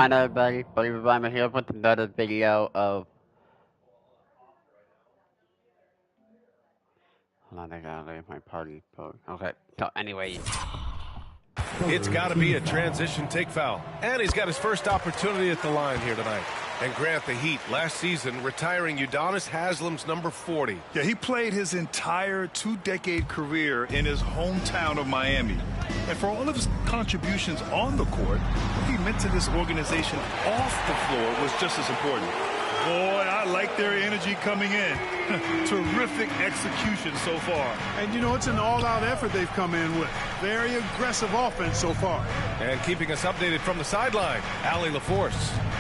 on, everybody? Believe I'm here with another video of. Hold on, I gotta leave my party post. Okay, so anyway. It's got to be a transition take foul. And he's got his first opportunity at the line here tonight. And Grant, the Heat, last season, retiring Udonis Haslem's number 40. Yeah, he played his entire two-decade career in his hometown of Miami. And for all of his contributions on the court, what he meant to this organization off the floor was just as important. Boy, I like their energy coming in. Terrific execution so far. And, you know, it's an all-out effort they've come in with. Very aggressive offense so far. And keeping us updated from the sideline, Allie LaForce.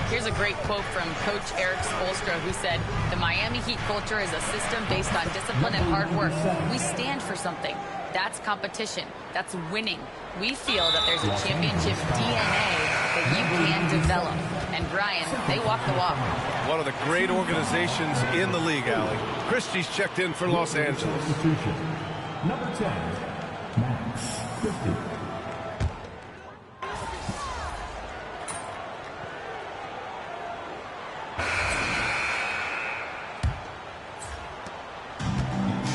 Here's a great quote from Coach Eric Spoelstra, who said, "The Miami Heat culture is a system based on discipline and hard work. We stand for something. That's competition. That's winning. We feel that there's a championship DNA that you can develop." And Brian, they walk the walk. One of the great organizations in the league, Allie. Christie's checked in for Los Angeles. Number 10, Max Christie.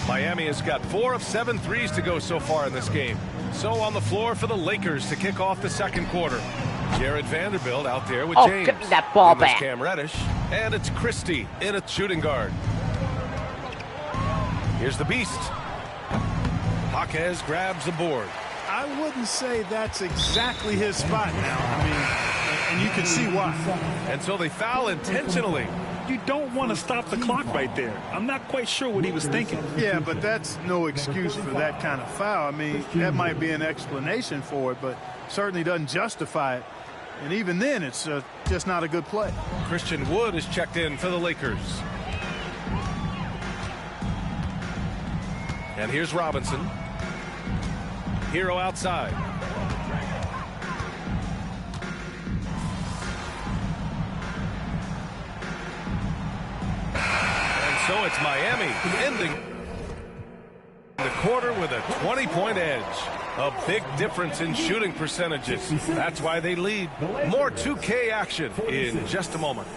Miami has got 4 of 7 threes to go so far in this game. So on the floor for the Lakers to kick off the second quarter. Jared Vanderbilt out there with James. Give me that ball And there's back. Cam Reddish. And it's Christie in a shooting guard. Here's the Beast. Jaquez grabs the board. I wouldn't say that's exactly his spot now. I mean, and you can see why. And so they foul intentionally. You don't want to stop the clock right there. I'm not quite sure what he was thinking. Yeah, but that's no excuse for that kind of foul. I mean, that might be an explanation for it, but certainly doesn't justify it. And even then, it's just not a good play. Christian Wood is checked in for the Lakers. And here's Robinson. Hero outside. And so it's Miami ending the quarter with a 20-point edge. A big difference in shooting percentages. That's why they lead. More 2K action in just a moment.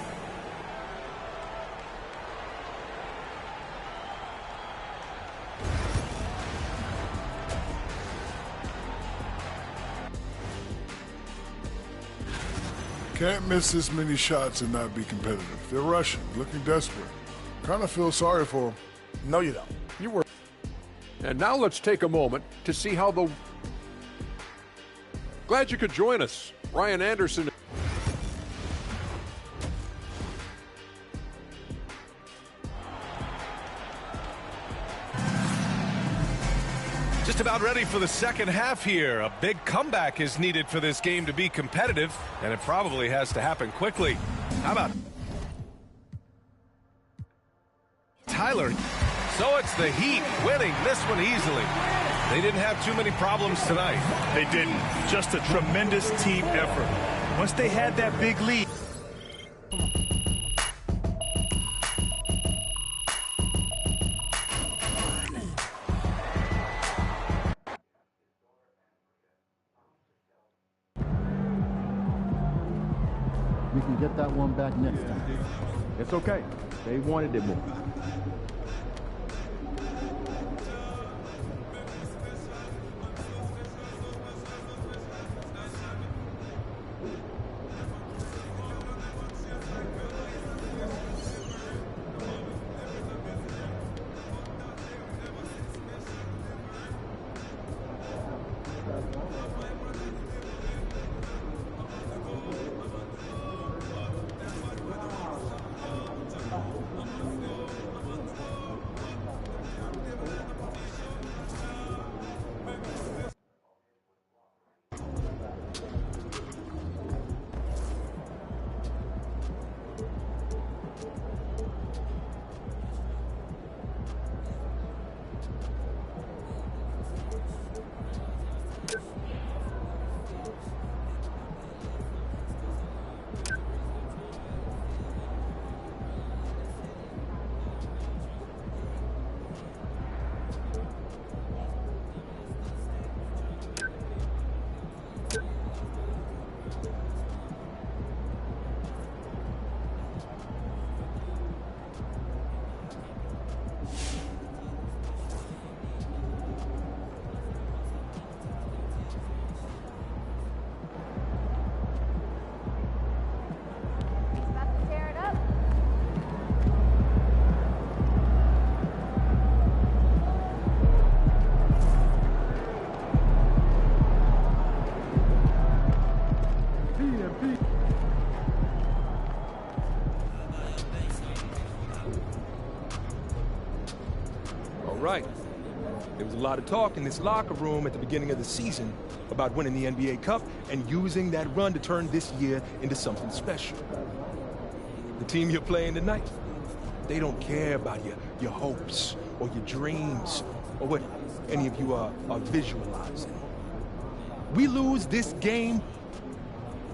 Can't miss this many shots and not be competitive. They're rushing, looking desperate. Kind of feel sorry for them. No, you don't. You were. And now let's take a moment to see how the. Glad you could join us. Ryan Anderson. Just about ready for the second half here. A big comeback is needed for this game to be competitive, and it probably has to happen quickly. How about Tyler? So it's the Heat winning this one easily. They didn't have too many problems tonight. They didn't. Just a tremendous team effort. Once they had that big lead. We can get that one back next time. It's okay. They wanted it more. All right. There was a lot of talk in this locker room at the beginning of the season about winning the NBA Cup and using that run to turn this year into something special. The team you're playing tonight, they don't care about your hopes or your dreams or what any of you are visualizing. We lose this game,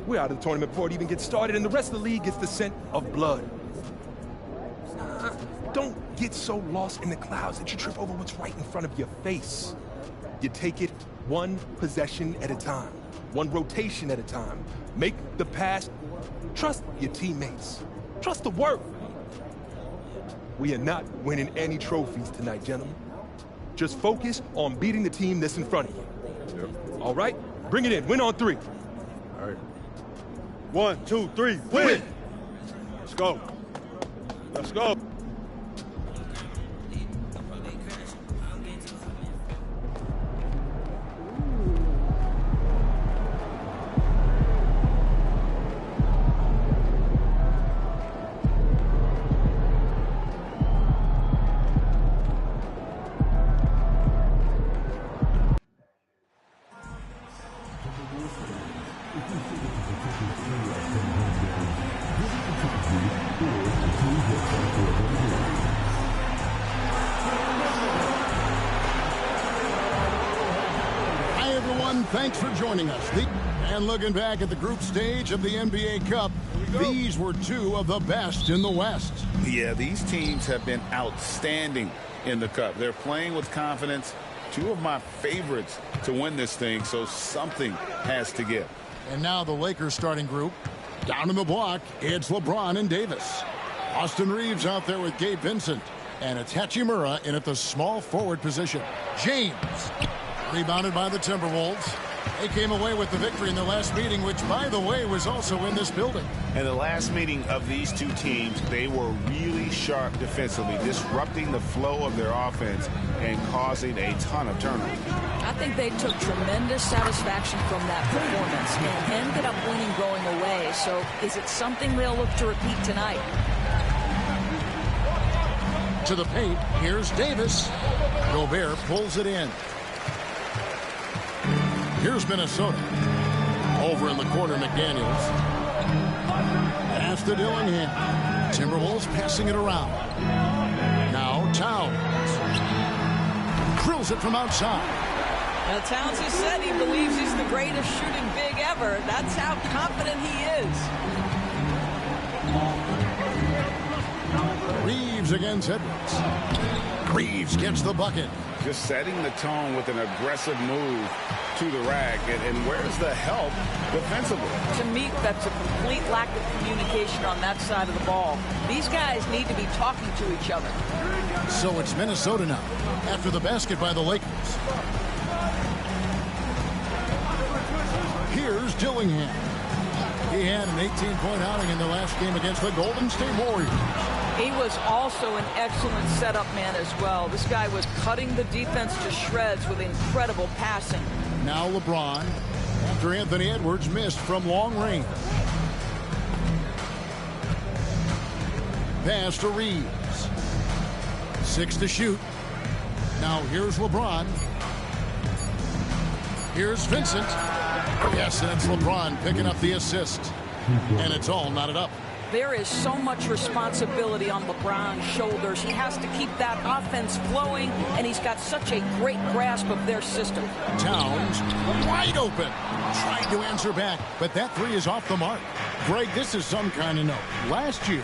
we're out of the tournament before it even gets started, and the rest of the league gets the scent of blood. Don't get so lost in the clouds that you trip over what's right in front of your face. You take it one possession at a time, one rotation at a time. Make the pass. Trust your teammates. Trust the work. We are not winning any trophies tonight, gentlemen. Just focus on beating the team that's in front of you. Yep. All right? Bring it in. Win on three. All right. 1, 2, 3, win! Let's go. Let's go. Thanks for joining us. And looking back at the group stage of the NBA Cup, these were two of the best in the West. Yeah, these teams have been outstanding in the Cup. They're playing with confidence. Two of my favorites to win this thing, so something has to give. And now the Lakers starting group. Down in the block, it's LeBron and Davis. Austin Reeves out there with Gabe Vincent. And it's Hachimura in at the small forward position. James. Rebounded by the Timberwolves. They came away with the victory in their last meeting, which, by the way, was also in this building. In the last meeting of these two teams, they were really sharp defensively, disrupting the flow of their offense and causing a ton of turnovers. I think they took tremendous satisfaction from that performance and ended up winning going away. So is it something they'll look to repeat tonight? To the paint, here's Davis. Gobert pulls it in. Here's Minnesota. Over in the corner, McDaniels. Pass to Dillingham. Timberwolves passing it around. Now Towns. Drills it from outside. Now Towns has said he believes he's the greatest shooting big ever. That's how confident he is. Reeves against Edwards. Reeves gets the bucket. Just setting the tone with an aggressive move to the rack. And where's the help defensively? To me, that's a complete lack of communication on that side of the ball. These guys need to be talking to each other. So it's Minnesota now, after the basket by the Lakers. Here's Dillingham. He had an 18-point outing in the last game against the Golden State Warriors. He was also an excellent setup man as well. This guy was cutting the defense to shreds with incredible passing. Now LeBron, after Anthony Edwards missed from long range. Pass to Reeves. 6 to shoot. Now here's LeBron. Here's Vincent. Yes, and it's LeBron picking up the assist. And it's all knotted up. There is so much responsibility on LeBron's shoulders. He has to keep that offense flowing, and he's got such a great grasp of their system. Towns wide open. Trying to answer back, but that three is off the mark. Greg, this is some kind of note. Last year,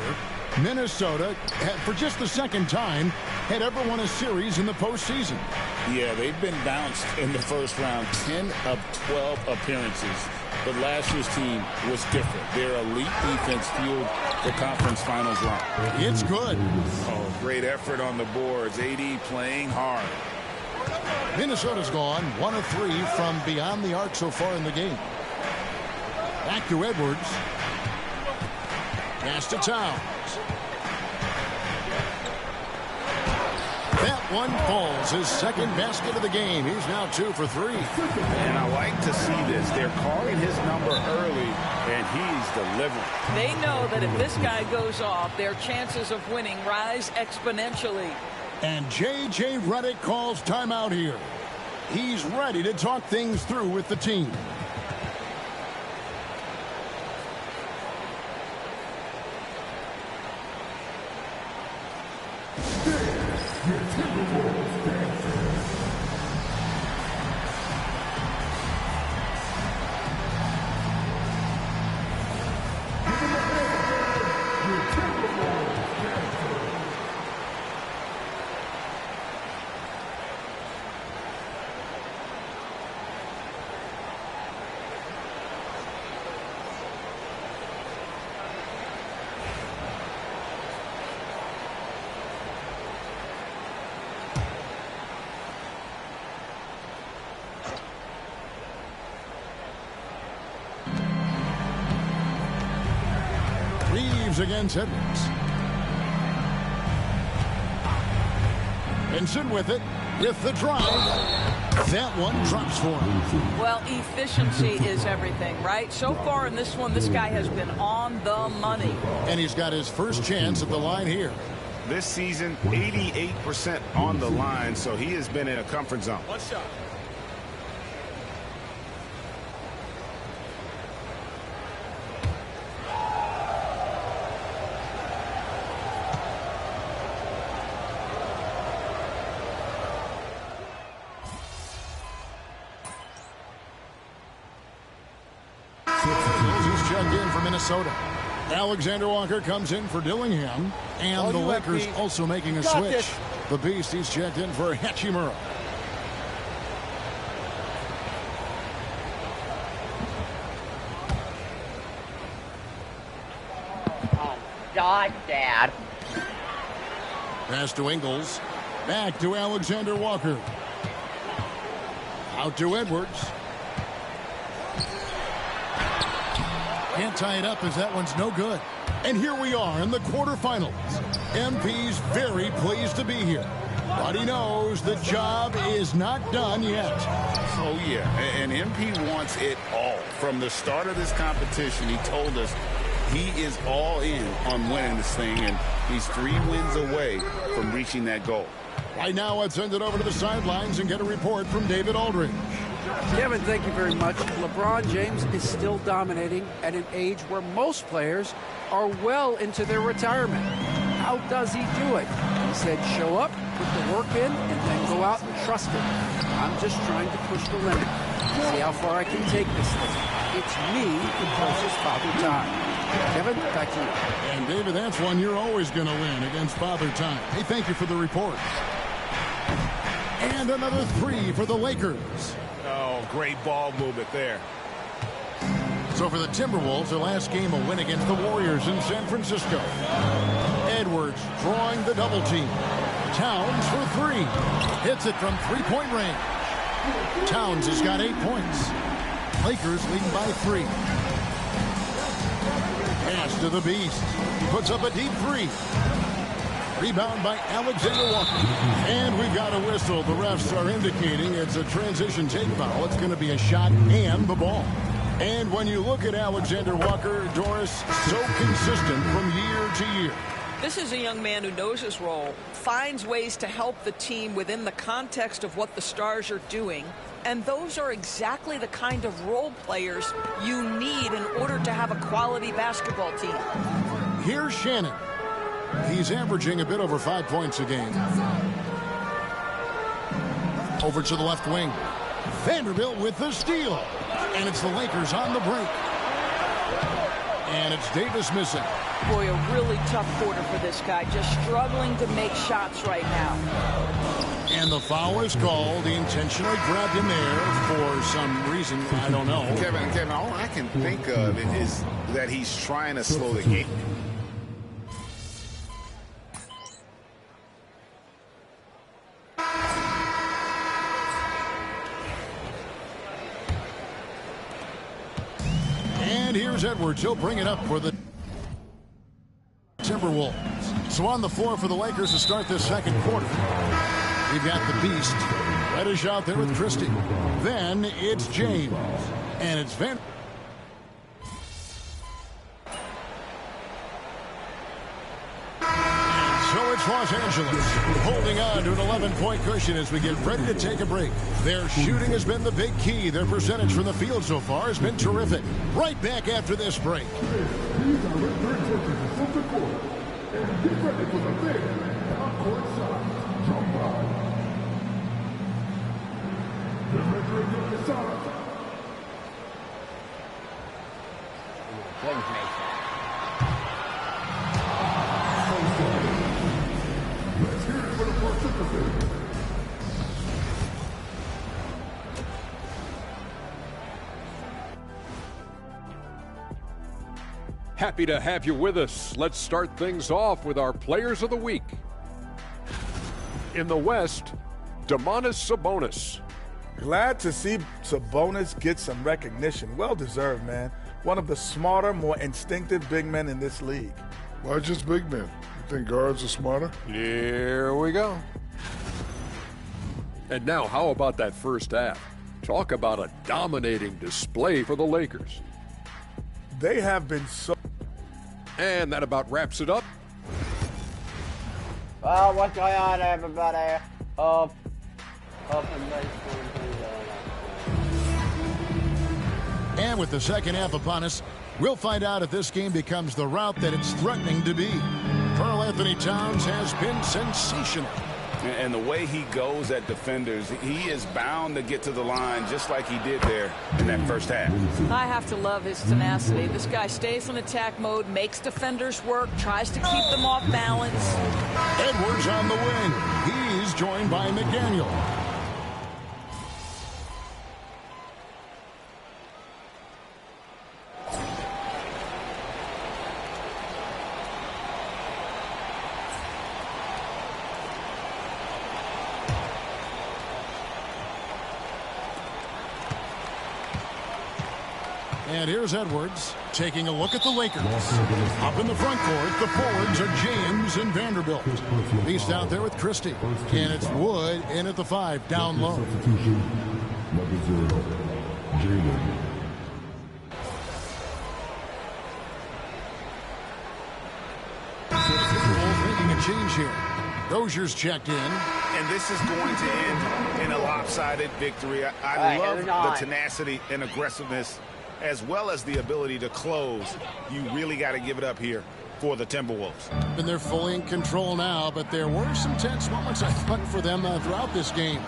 Minnesota, for just the second time, had ever won a series in the postseason. Yeah, they've been bounced in the first round, 10 of 12 appearances. But last year's team was different. Their elite defense fueled the conference finals run. It's good. Oh, great effort on the boards. AD playing hard. Minnesota's gone 1 of 3 from beyond the arc so far in the game. Back to Edwards. Pass to Towns. That one falls. His second basket of the game. He's now 2 for 3. And I like to see this. They're calling his number early, and he's delivering. They know that if this guy goes off, their chances of winning rise exponentially. And J.J. Redick calls timeout here. He's ready to talk things through with the team. Against Edwards. Vincent with it, with the drive. That one drops for him. Well, efficiency is everything, right? So far in this one, this guy has been on the money. And he's got his first chance at the line here. This season, 88% on the line, so he has been in a comfort zone. One shot. Minnesota. Alexander Walker comes in for Dillingham, and the Lakers also making a switch. The Beast, he's checked in for Hachimura. Oh, God, Dad. Pass to Ingles. Back to Alexander Walker. Out to Edwards. Can't tie it up as that one's no good. And here we are in the quarterfinals. MP's very pleased to be here, but he knows the job is not done yet. Oh, yeah, and MP wants it all. From the start of this competition, he told us he is all in on winning this thing, and he's 3 wins away from reaching that goal. Right now, let's send it over to the sidelines and get a report from David Aldridge. Kevin, thank you very much. LeBron James is still dominating at an age where most players are well into their retirement. How does he do it? He said, show up, put the work in, and then go out and trust it. I'm just trying to push the limit. See how far I can take this thing. It's me versus Father Time. Kevin, back to you. And David, that's one you're always going to win against Father Time. Hey, thank you for the report. And another 3 for the Lakers. Oh, great ball movement there. So for the Timberwolves, their last game a win against the Warriors in San Francisco. Edwards drawing the double team. Towns for 3. Hits it from 3-point range. Towns has got 8 points. Lakers leading by 3. Pass to the Beast. He puts up a deep 3. Rebound by Alexander Walker. And we've got a whistle. The refs are indicating it's a transition take foul. It's going to be a shot and the ball. And when you look at Alexander Walker, Doris, so consistent from year to year. This is a young man who knows his role, finds ways to help the team within the context of what the Stars are doing. And those are exactly the kind of role players you need in order to have a quality basketball team. Here's Shannon. He's averaging a bit over 5 points a game. Over to the left wing. Vanderbilt with the steal. And it's the Lakers on the break. And it's Davis missing. Boy, a really tough quarter for this guy. Just struggling to make shots right now. And the foul is called. He intentionally grabbed him there for some reason. I don't know. Kevin, all I can think of is that he's trying to slow the game. And here's Edwards. He'll bring it up for the Timberwolves. So on the floor for the Lakers to start this second quarter, we've got the Beast. Reddish out there with Christie. Then it's James. And it's Van. So it's Los Angeles holding on to an 11-point cushion as we get ready to take a break. Their shooting has been the big key. Their percentage from the field so far has been terrific. Right back after this break. Happy to have you with us. Let's start things off with our Players of the Week. In the West, Domantas Sabonis. Glad to see Sabonis get some recognition. Well deserved, man. One of the smarter, more instinctive big men in this league. Why just big men? You think guards are smarter? Here we go. And now, how about that first half? Talk about a dominating display for the Lakers. They have been so... And that about wraps it up. Well, what's going on, everybody? And with the second half upon us, we'll find out if this game becomes the route that it's threatening to be. Karl Anthony Towns has been sensational. And the way he goes at defenders, he is bound to get to the line just like he did there in that first half. I have to love his tenacity. This guy stays in attack mode, makes defenders work, tries to keep them off balance. Edwards on the wing. He's joined by McDaniel. And here's Edwards taking a look at the Lakers. Up in the front court, the forwards are James and Vanderbilt. Beast out there with Christie. And it's Wood in at the 5, down low. Number 0, Jalen. Making a change here. Rozier's checked in. And this is going to end in a lopsided victory. I love the tenacity and aggressiveness, as well as the ability to close. You really got to give it up here for the Timberwolves. And they're fully in control now, but there were some tense moments, I thought, for them throughout this game.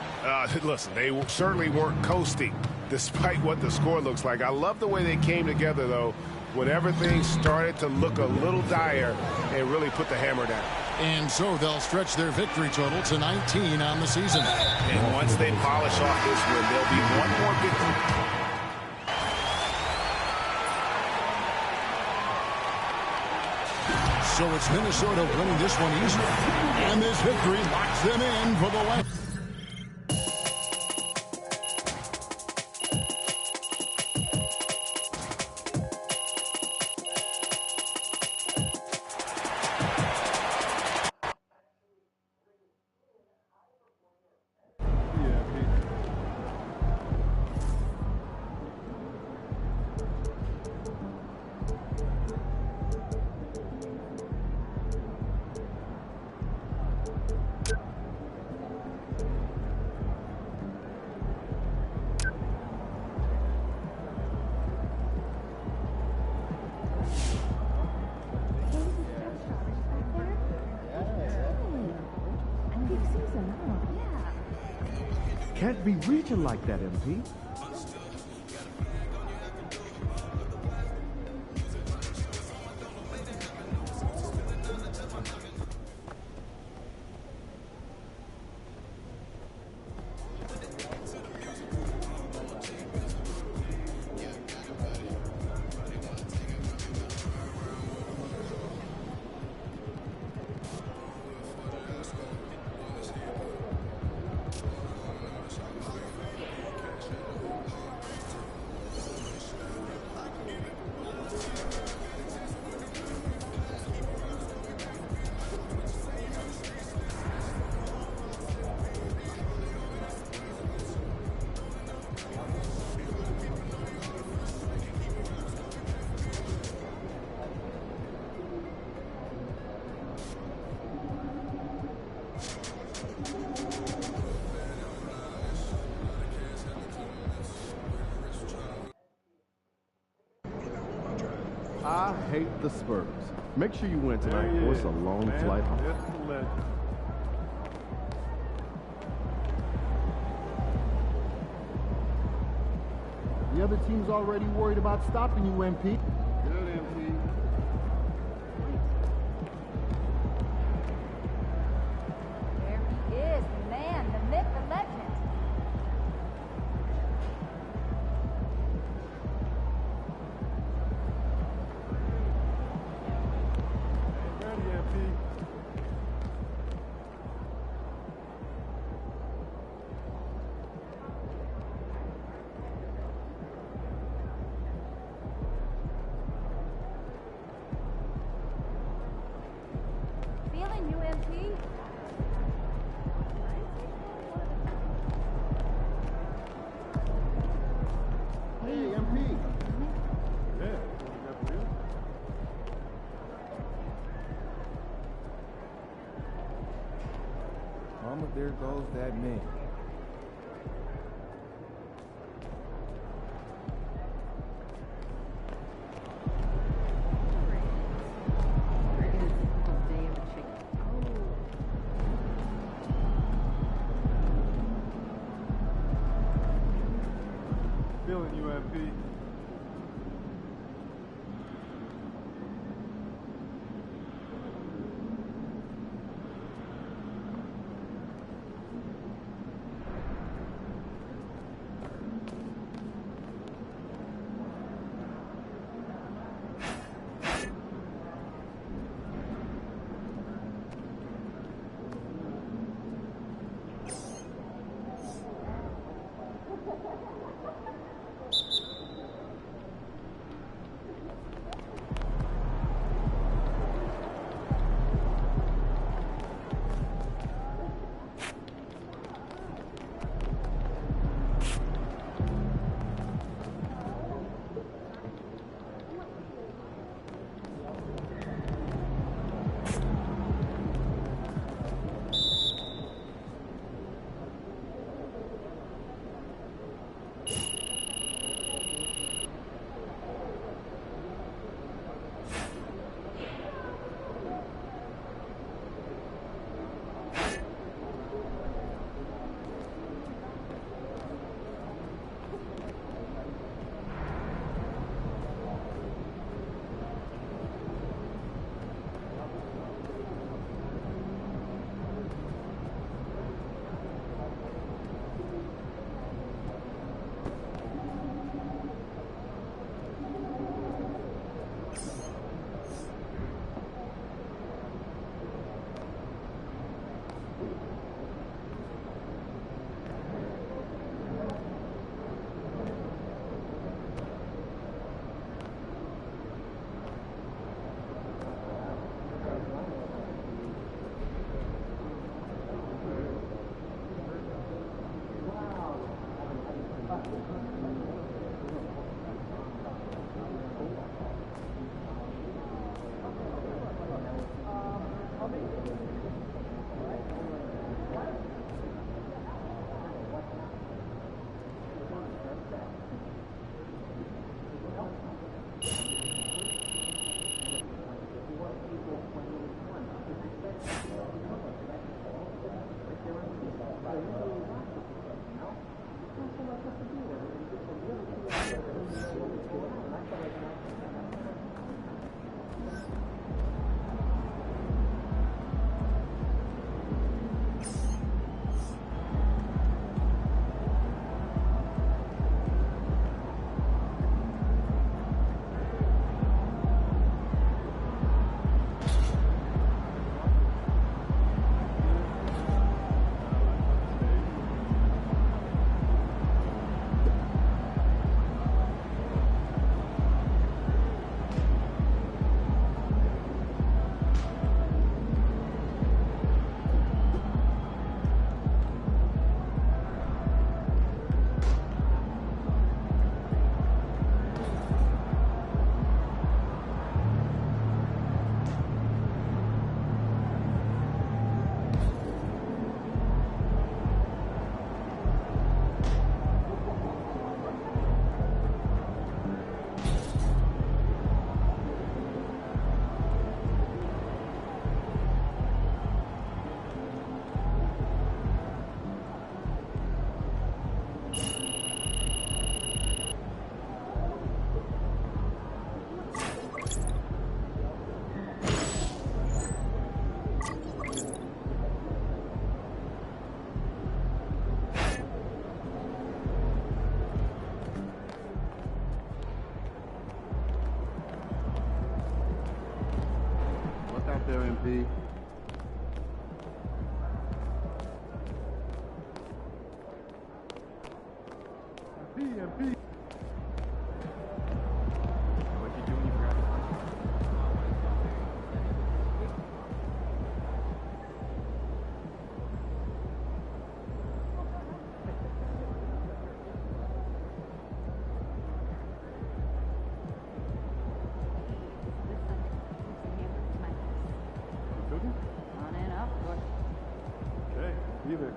Listen, they certainly weren't coasting, despite what the score looks like. I love the way they came together, though, when everything started to look a little dire and really put the hammer down. And so they'll stretch their victory total to 19 on the season. And once they polish off this win, there'll be one more victory. So it's Minnesota winning this one easily. And this victory locks them in for the West. Can't be reaching like that, MP. hate the Spurs. Make sure you win tonight, or it's a long flight home. The other team's already worried about stopping you, MP. Good, MP. There he is, the man, the myth, the legend. Ready, MP. Feeling you, MP? Hey, MP. Yeah. Mama, there goes that man. Feeling you, MP. got there, MP. MP. What you doing? You forgot to punch. On and up. Okay, either.